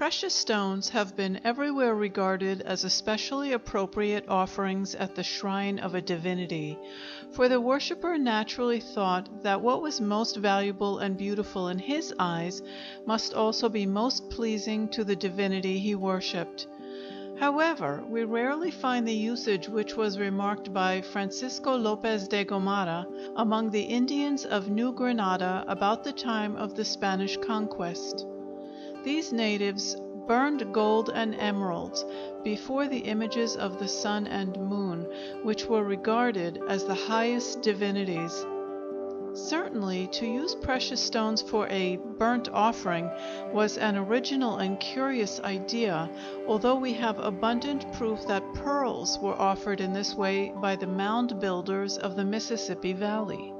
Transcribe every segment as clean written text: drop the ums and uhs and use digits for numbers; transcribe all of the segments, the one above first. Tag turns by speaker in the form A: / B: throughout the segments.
A: Precious stones have been everywhere regarded as especially appropriate offerings at the shrine of a divinity, for the worshipper naturally thought that what was most valuable and beautiful in his eyes must also be most pleasing to the divinity he worshipped. However, we rarely find the usage which was remarked by Francisco López de Gomara among the Indians of New Granada about the time of the Spanish conquest. These natives burned gold and emeralds before the images of the sun and moon, which were regarded as the highest divinities. Certainly, to use precious stones for a burnt offering was an original and curious idea, although we have abundant proof that pearls were offered in this way by the mound builders of the Mississippi Valley.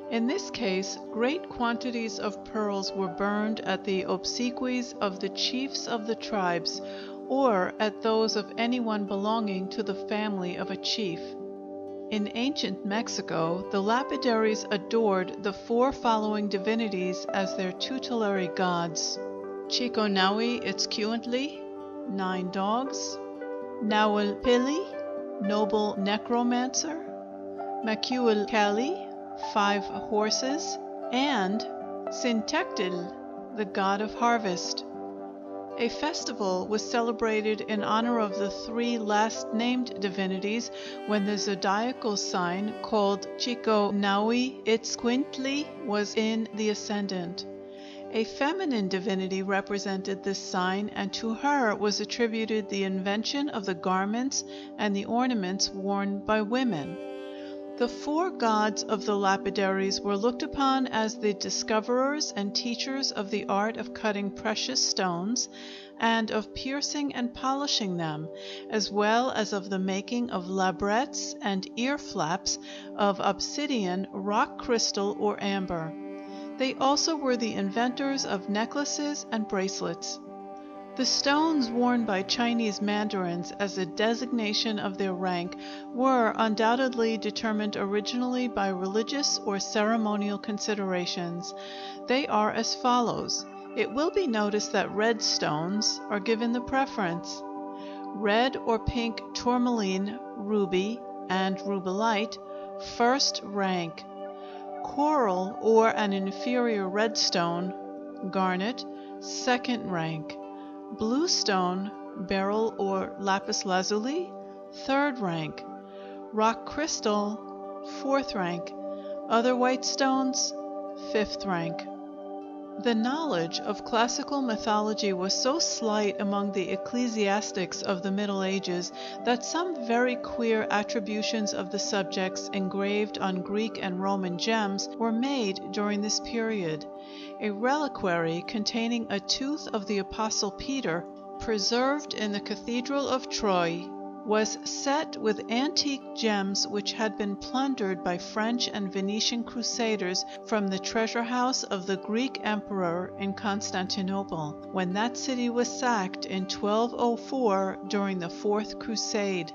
A: In this case, great quantities of pearls were burned at the obsequies of the chiefs of the tribes, or at those of anyone belonging to the family of a chief. In ancient Mexico, the lapidaries adored the four following divinities as their tutelary gods: Chiconaui Itzcuintli, 9 dogs; Nahuelpili, noble necromancer; Macuilcalli, 5 horses; and Sintectil, the god of harvest. A festival was celebrated in honor of the 3 last-named divinities when the zodiacal sign, called Chiconaui Itzcuintli, was in the ascendant. A feminine divinity represented this sign, and to her was attributed the invention of the garments and the ornaments worn by women. The 4 gods of the lapidaries were looked upon as the discoverers and teachers of the art of cutting precious stones, and of piercing and polishing them, as well as of the making of labrets and ear flaps of obsidian, rock crystal, or amber. They also were the inventors of necklaces and bracelets. The stones worn by Chinese mandarins as a designation of their rank were undoubtedly determined originally by religious or ceremonial considerations. They are as follows. It will be noticed that red stones are given the preference. Red or pink tourmaline, ruby, and rubellite, first rank. Coral or an inferior red stone, garnet, second rank. Blue stone, beryl or lapis lazuli, 3rd rank. Rock crystal, 4th rank. Other white stones, 5th rank. The knowledge of classical mythology was so slight among the ecclesiastics of the Middle Ages that some very queer attributions of the subjects engraved on Greek and Roman gems were made during this period. A reliquary containing a tooth of the Apostle Peter, preserved in the Cathedral of Troyes, was set with antique gems which had been plundered by French and Venetian crusaders from the treasure house of the Greek emperor in Constantinople, when that city was sacked in 1204 during the 4th Crusade.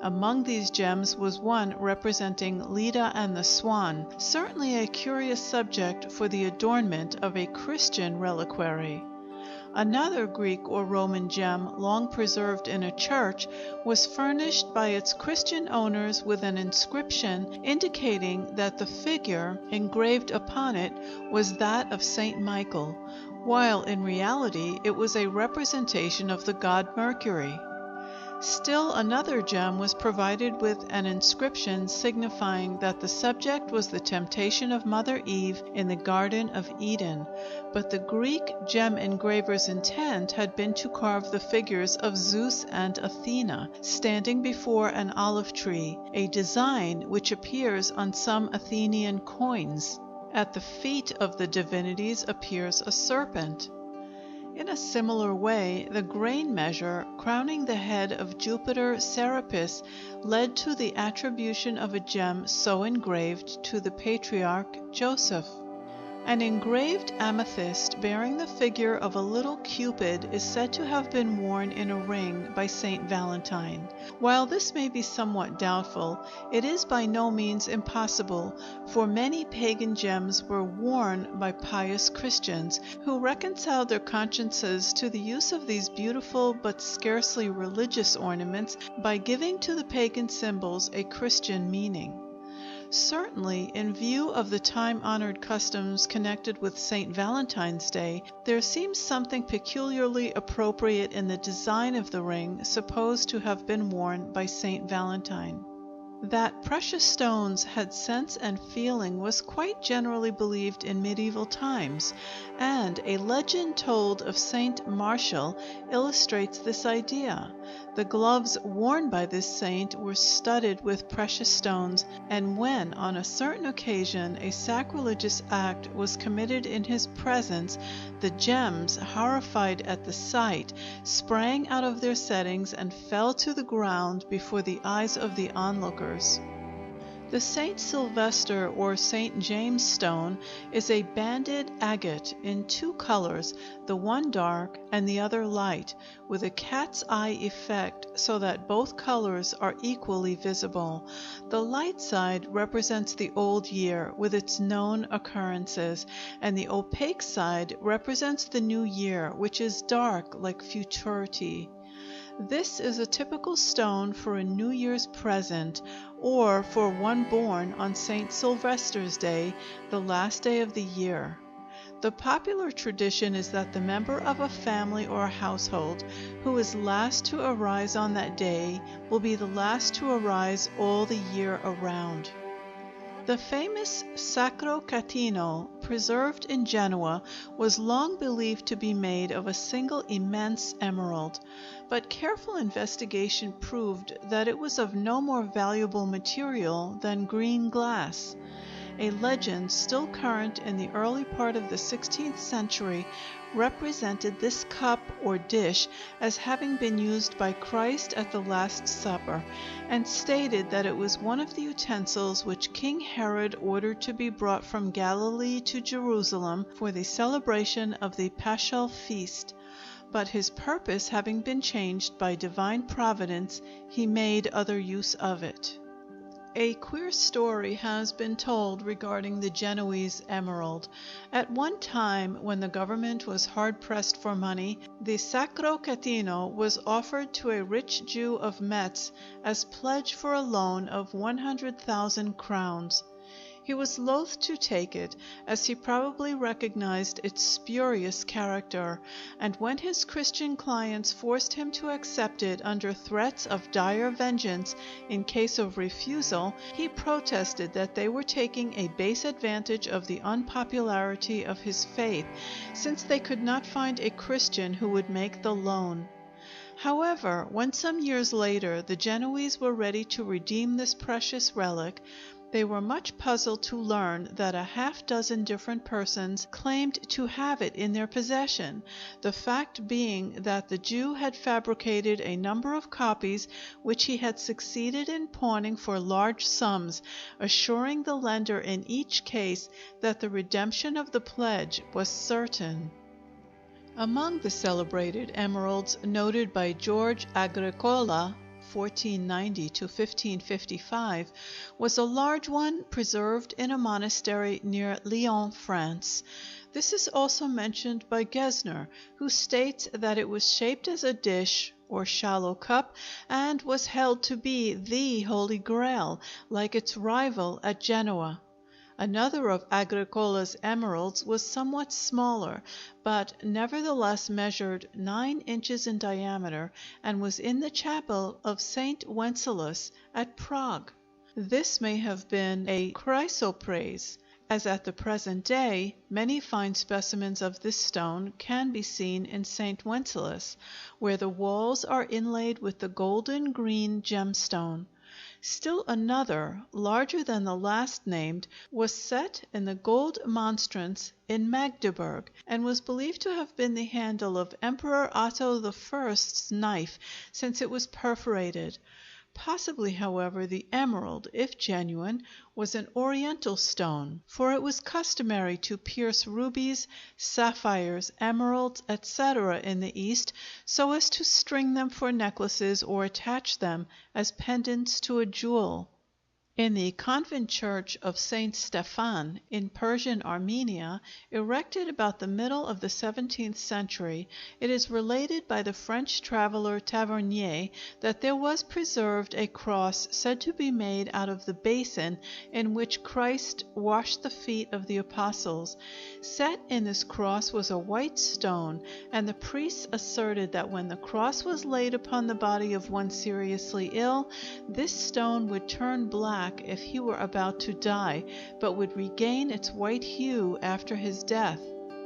A: Among these gems was one representing Leda and the Swan, certainly a curious subject for the adornment of a Christian reliquary. Another Greek or Roman gem, long preserved in a church, was furnished by its Christian owners with an inscription indicating that the figure engraved upon it was that of Saint Michael, while in reality it was a representation of the god Mercury. Still another gem was provided with an inscription signifying that the subject was the temptation of Mother Eve in the Garden of Eden, but the Greek gem engraver's intent had been to carve the figures of Zeus and Athena standing before an olive tree, a design which appears on some Athenian coins. At the feet of the divinities appears a serpent. In a similar way, the grain measure crowning the head of Jupiter Serapis led to the attribution of a gem so engraved to the patriarch Joseph. An engraved amethyst bearing the figure of a little Cupid is said to have been worn in a ring by Saint Valentine. While this may be somewhat doubtful, it is by no means impossible, for many pagan gems were worn by pious Christians who reconciled their consciences to the use of these beautiful but scarcely religious ornaments by giving to the pagan symbols a Christian meaning. Certainly, in view of the time-honored customs connected with St. Valentine's Day, there seems something peculiarly appropriate in the design of the ring supposed to have been worn by St. Valentine. That precious stones had sense and feeling was quite generally believed in medieval times, and a legend told of Saint Martial illustrates this idea. The gloves worn by this saint were studded with precious stones, and when on a certain occasion a sacrilegious act was committed in his presence, the gems, horrified at the sight, sprang out of their settings and fell to the ground before the eyes of the onlookers. The St. Sylvester or St. James stone is a banded agate in two colors, the one dark and the other light, with a cat's eye effect so that both colors are equally visible. The light side represents the old year with its known occurrences, and the opaque side represents the new year, which is dark like futurity. This is a typical stone for a New Year's present, or for one born on St. Sylvester's Day, the last day of the year. The popular tradition is that the member of a family or a household who is last to arise on that day will be the last to arise all the year around. The famous Sacro Catino, preserved in Genoa, was long believed to be made of a single immense emerald, but careful investigation proved that it was of no more valuable material than green glass. A legend still current in the early part of the 16th century represented this cup or dish as having been used by Christ at the Last Supper, and stated that it was one of the utensils which King Herod ordered to be brought from Galilee to Jerusalem for the celebration of the Paschal feast. But his purpose having been changed by divine providence, he made other use of it. A queer story has been told regarding the Genoese emerald. At one time, when the government was hard-pressed for money, the Sacro Catino was offered to a rich Jew of Metz as pledge for a loan of 100,000 crowns. He was loath to take it, as he probably recognized its spurious character, and when his Christian clients forced him to accept it under threats of dire vengeance in case of refusal, he protested that they were taking a base advantage of the unpopularity of his faith, since they could not find a Christian who would make the loan. However, when some years later the Genoese were ready to redeem this precious relic, they were much puzzled to learn that a half-dozen different persons claimed to have it in their possession, the fact being that the Jew had fabricated a number of copies which he had succeeded in pawning for large sums, assuring the lender in each case that the redemption of the pledge was certain. Among the celebrated emeralds noted by George Agricola, 1490 to 1555, was a large one preserved in a monastery near Lyon, France. This is also mentioned by Gesner, who states that it was shaped as a dish or shallow cup and was held to be the Holy Grail, like its rival at Genoa. Another of Agricola's emeralds was somewhat smaller, but nevertheless measured 9 inches in diameter and was in the chapel of St. Wenceslas at Prague. This may have been a chrysoprase, as at the present day many fine specimens of this stone can be seen in St. Wenceslas, where the walls are inlaid with the golden green gemstone. Still another, larger than the last named, was set in the gold monstrance in Magdeburg, and was believed to have been the handle of Emperor Otto I's knife, since it was perforated. Possibly, however, the emerald, if genuine, was an Oriental stone, for it was customary to pierce rubies, sapphires, emeralds, etc., in the East so as to string them for necklaces or attach them as pendants to a jewel. In the convent church of Saint Stephan in Persian Armenia, erected about the middle of the 17th century, it is related by the French traveler Tavernier that there was preserved a cross said to be made out of the basin in which Christ washed the feet of the apostles. Set in this cross was a white stone, and the priests asserted that when the cross was laid upon the body of one seriously ill, this stone would turn black if he were about to die, but would regain its white hue after his death.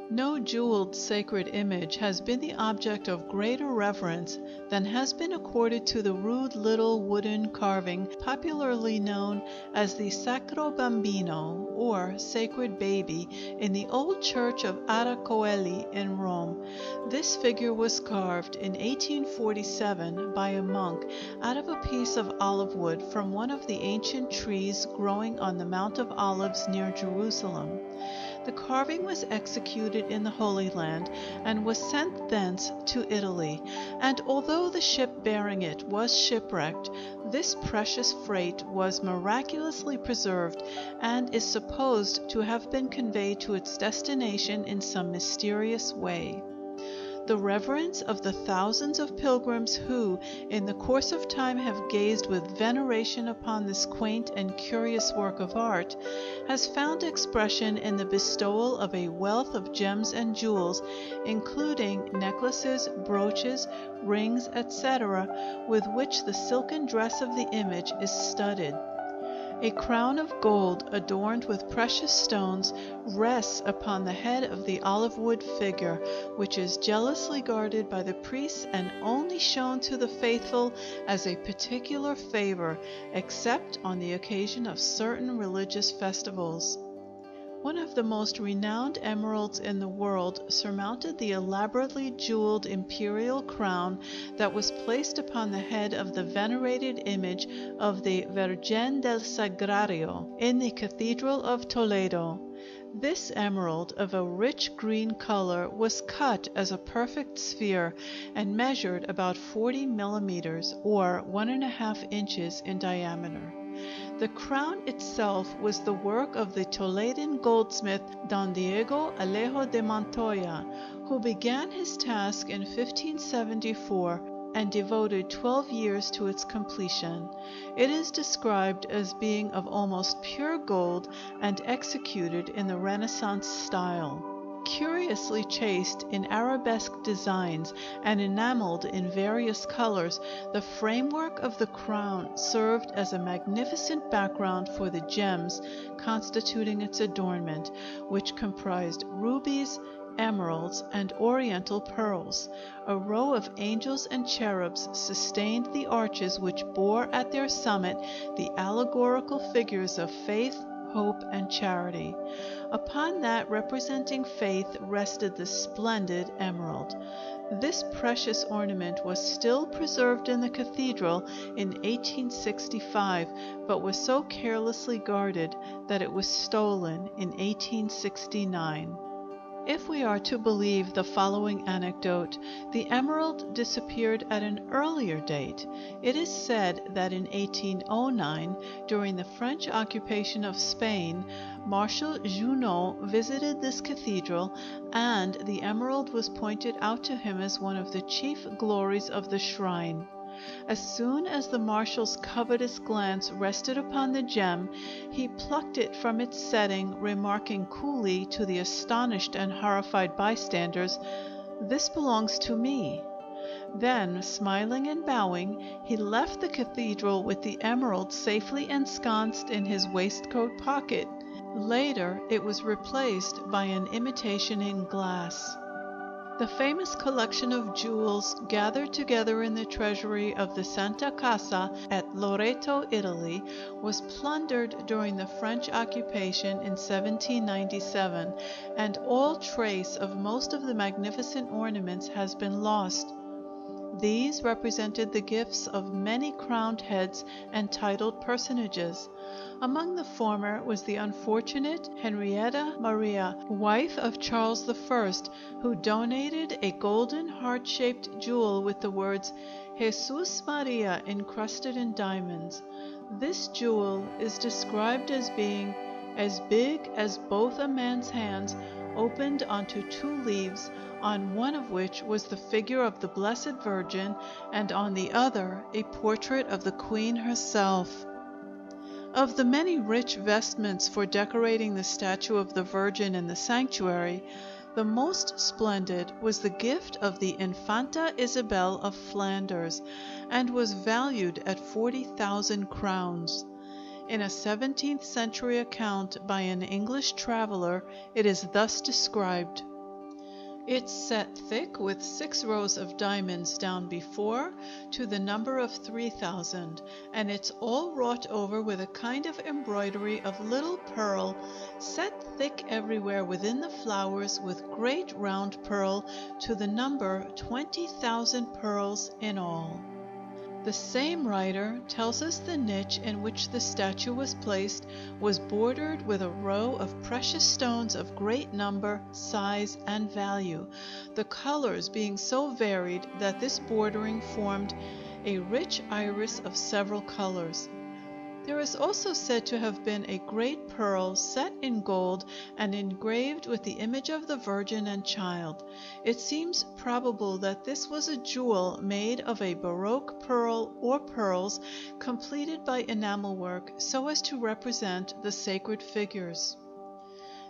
A: No jeweled sacred image has been the object of greater reverence than has been accorded to the rude little wooden carving popularly known as the Sacro Bambino, or Sacred Baby, in the old church of Ara Coeli in Rome. This figure was carved in 1847 by a monk out of a piece of olive wood from one of the ancient trees growing on the Mount of Olives near Jerusalem. The carving was executed in the Holy Land and was sent thence to Italy, and although the ship bearing it was shipwrecked, this precious freight was miraculously preserved and is supposed to have been conveyed to its destination in some mysterious way. The reverence of the thousands of pilgrims who, in the course of time, have gazed with veneration upon this quaint and curious work of art, has found expression in the bestowal of a wealth of gems and jewels, including necklaces, brooches, rings, etc., with which the silken dress of the image is studded. A crown of gold adorned with precious stones rests upon the head of the olive wood figure, which is jealously guarded by the priests and only shown to the faithful as a particular favor, except on the occasion of certain religious festivals. One of the most renowned emeralds in the world surmounted the elaborately jeweled imperial crown that was placed upon the head of the venerated image of the Virgen del Sagrario in the Cathedral of Toledo. This emerald, of a rich green color, was cut as a perfect sphere and measured about 40 millimeters, or 1½ inches in diameter. The crown itself was the work of the Toledan goldsmith Don Diego Alejo de Montoya, who began his task in 1574 and devoted 12 years to its completion. It is described as being of almost pure gold and executed in the Renaissance style. Curiously chased in arabesque designs and enameled in various colors, the framework of the crown served as a magnificent background for the gems constituting its adornment, which comprised rubies, emeralds, and oriental pearls. A row of angels and cherubs sustained the arches which bore at their summit the allegorical figures of faith, hope, and charity. Upon that representing faith rested the splendid emerald. This precious ornament was still preserved in the cathedral in 1865, but was so carelessly guarded that it was stolen in 1869. If we are to believe the following anecdote, the emerald disappeared at an earlier date. It is said that in 1809, during the French occupation of Spain, Marshal Junot visited this cathedral, and the emerald was pointed out to him as one of the chief glories of the shrine. As soon as the marshal's covetous glance rested upon the gem, he plucked it from its setting, remarking coolly to the astonished and horrified bystanders, "This belongs to me." Then, smiling and bowing, he left the cathedral with the emerald safely ensconced in his waistcoat pocket. Later, it was replaced by an imitation in glass. The famous collection of jewels gathered together in the treasury of the Santa Casa at Loreto, Italy, was plundered during the French occupation in 1797, and all trace of most of the magnificent ornaments has been lost. These represented the gifts of many crowned heads and titled personages. Among the former was the unfortunate Henrietta Maria, wife of Charles I, who donated a golden heart-shaped jewel with the words Jesus Maria encrusted in diamonds. This jewel is described as being as big as both a man's hands, opened onto 2 leaves, on one of which was the figure of the Blessed Virgin, and on the other a portrait of the Queen herself. Of the many rich vestments for decorating the statue of the Virgin in the sanctuary, the most splendid was the gift of the Infanta Isabel of Flanders, and was valued at 40,000 crowns. In a 17th century account by an English traveler, it is thus described: "It's set thick with 6 rows of diamonds down before, to the number of 3,000, and it's all wrought over with a kind of embroidery of little pearl, set thick everywhere within the flowers with great round pearl, to the number 20,000 pearls in all." The same writer tells us the niche in which the statue was placed was bordered with a row of precious stones of great number, size, and value, the colors being so varied that this bordering formed a rich iris of several colors. There is also said to have been a great pearl set in gold and engraved with the image of the Virgin and Child. It seems probable that this was a jewel made of a Baroque pearl or pearls, completed by enamel work so as to represent the sacred figures.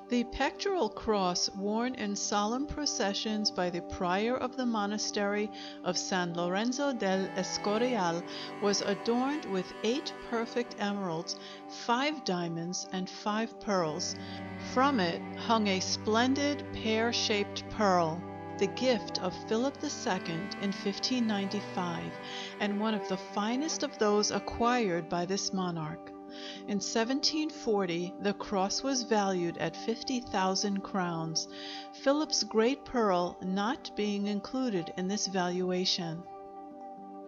A: The pectoral cross worn in solemn processions by the prior of the monastery of San Lorenzo del Escorial was adorned with 8 perfect emeralds, 5 diamonds, and 5 pearls. From it hung a splendid pear-shaped pearl, the gift of Philip II in 1595, and one of the finest of those acquired by this monarch. In 1740 the cross was valued at 50,000 crowns, Philip's great pearl not being included in this valuation.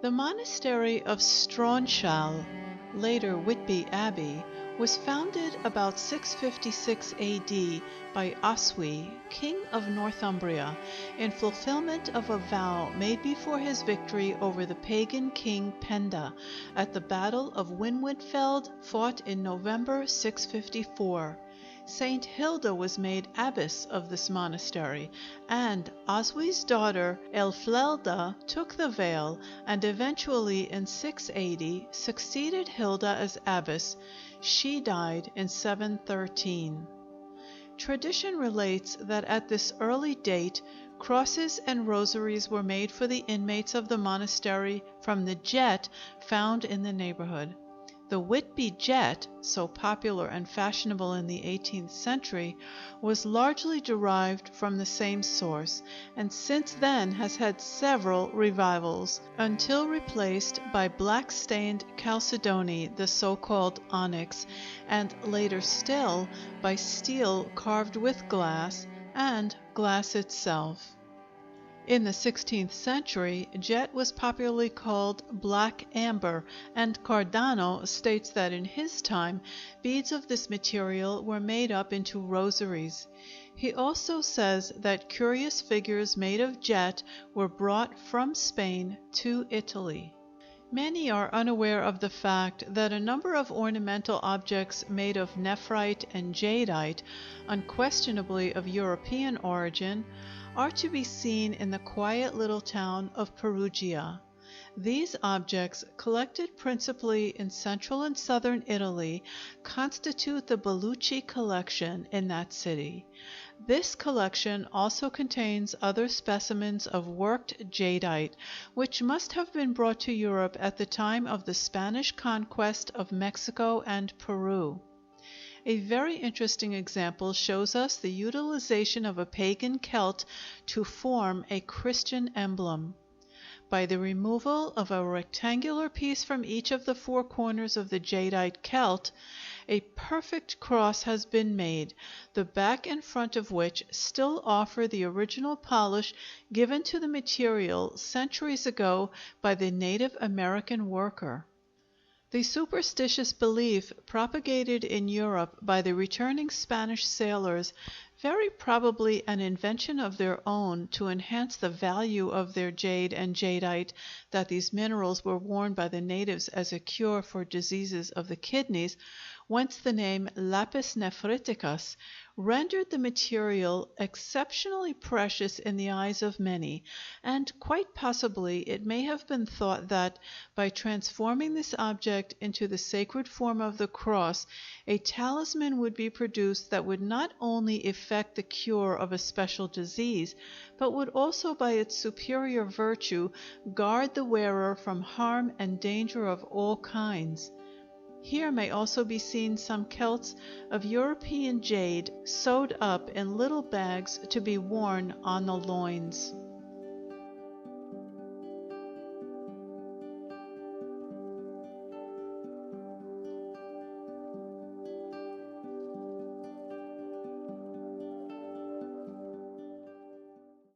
A: The monastery of Stronshall, later Whitby Abbey, was founded about 656 A.D. by Oswy, king of Northumbria, in fulfillment of a vow made before his victory over the pagan king Penda at the Battle of Winwoodfeld, fought in November 654. Saint Hilda was made abbess of this monastery, and Oswy's daughter Elflelda took the veil, and eventually in 680 succeeded Hilda as abbess. She died in 713. Tradition relates that at this early date crosses and rosaries were made for the inmates of the monastery from the jet found in the neighborhood. The Whitby jet, so popular and fashionable in the 18th century, was largely derived from the same source, and since then has had several revivals, until replaced by black-stained chalcedony, the so-called onyx, and later still by steel carved with glass, and glass itself. In the 16th century, jet was popularly called black amber, and Cardano states that in his time beads of this material were made up into rosaries. He also says that curious figures made of jet were brought from Spain to Italy. Many are unaware of the fact that a number of ornamental objects made of nephrite and jadeite, unquestionably of European origin, are to be seen in the quiet little town of Perugia. These objects, collected principally in central and southern Italy, constitute the Bellucci collection in that city. This collection also contains other specimens of worked jadeite, which must have been brought to Europe at the time of the Spanish conquest of Mexico and Peru. A very interesting example shows us the utilization of a pagan celt to form a Christian emblem. By the removal of a rectangular piece from each of the 4 corners of the jadeite celt, a perfect cross has been made, the back and front of which still offer the original polish given to the material centuries ago by the native American worker. The superstitious belief propagated in Europe by the returning Spanish sailors, very probably an invention of their own to enhance the value of their jade and jadeite, that these minerals were worn by the natives as a cure for diseases of the kidneys, whence the name lapis nephriticus, rendered the material exceptionally precious in the eyes of many, and quite possibly it may have been thought that, by transforming this object into the sacred form of the cross, a talisman would be produced that would not only effect the cure of a special disease, but would also by its superior virtue guard the wearer from harm and danger of all kinds. Here may also be seen some celts of European jade sewed up in little bags to be worn on the loins.